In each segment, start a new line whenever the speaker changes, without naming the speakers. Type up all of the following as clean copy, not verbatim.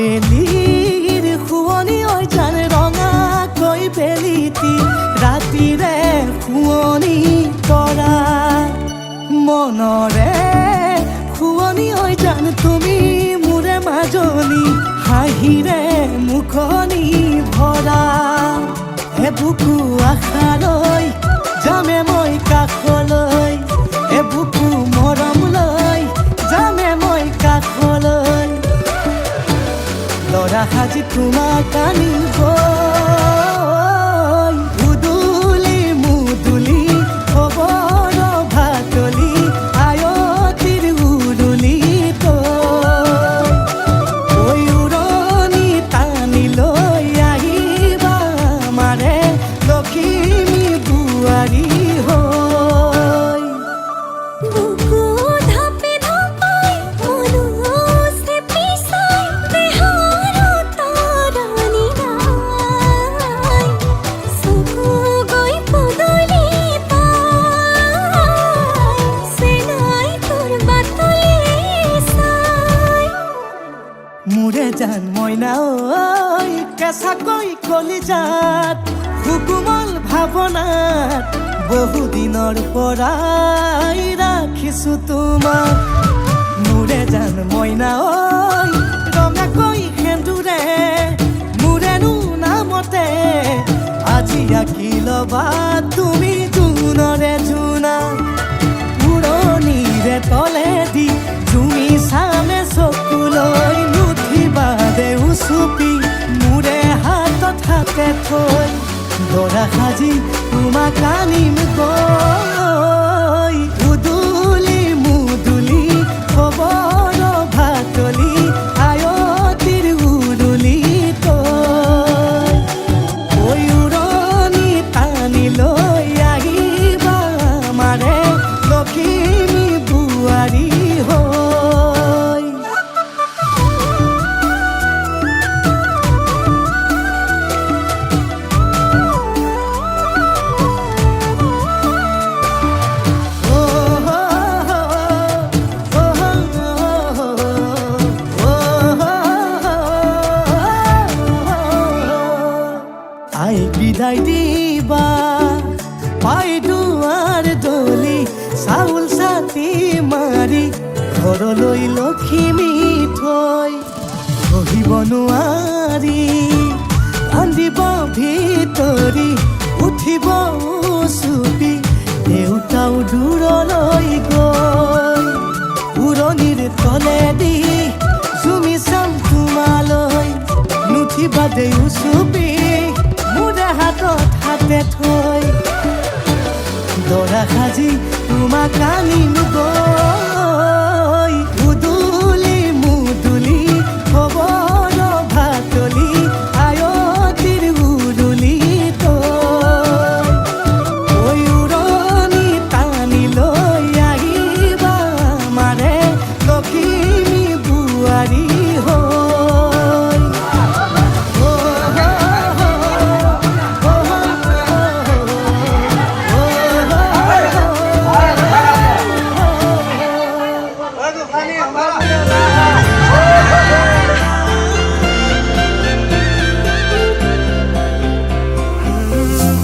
আবেলিৰ শুৱনি ঐ জান ৰঙাকৈ বেলিটি ৰাতিৰে শুৱনি তৰা মনৰে শুৱনি ঐ জান তুমি মোৰে মাজনী হাঁহিৰে মুখনি ভৰা বুকু আশালৈ যামে মই কাষলৈ বুকু মৰম লৈ যামে মই কাষলৈ লৰা সাজি তোমাক আনিব উদুলি মুদুলি খবৰ ভাতলি আয়তিৰ উৰুলি তই উৰণি টানি লৈ আহিবা মাৰে লখিমী বোৱাৰী হৈ
বুকু ধাপে ধাপাই মনুষ্যে পিছাই দেহৰ তৰণি নাই চকু গৈ পদূলি পাই চেনাই তোৰ বাটলি চাই
মোৰে জান মইনা ঐ কেঁচাকৈ কলিজাত সুকুমল ভাৱনাত বহুদিনৰ পৰাই ৰাখিছো তোমাক মোৰে জান মইনা ঐ ৰঙাকৈ সেন্দুৰে মোৰেনো নামতে আজি আঁকি ল'বা তুমি জোনৰে জোনা উৰণিৰে তলেদি জুমি চামে চকুলৈ নুঠিবা দে উচুপি মোৰে হাতত হাতে থৈ দৰা সাজি তোমাক আনিম গৈ উদুলি মুদুলি খবৰ ভাতলি আয়তিৰ উৰুলি তই উৰণি টানি লৈ আহিবা মাৰে লখিমী বোৱাৰী হৈ আই বিদায় দিবা পাই দুৱাৰ দলি চাউল চাতি মাৰি ঘৰলৈ লখিমী থৈ সহিব নোৱাৰি কান্দিব ভিতৰি উঠিব চুপি দেউতাও দূৰলৈ গৈ উৰণিৰ তলেদি জুমি চাম তোমালৈ নুঠিবা দেউ চুপি মোৰে হাতত হাতে থৈ দৰা সাজি তোমাক আনিম গৈ উদুলি মুদুলি খবৰ ভাতলি আয়তিৰ উৰুলি তই উৰণি টানি লৈ আহিবা মাৰে লখিমী বোৱাৰী হৈ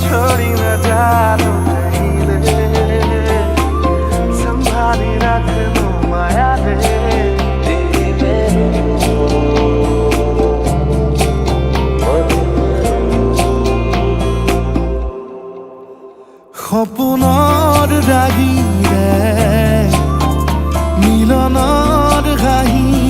छोड़ी न जानो कहीं दे संभाली रख लो माया दे সপোনৰ ৰাগীৰে মিলনৰ ঘাঁহি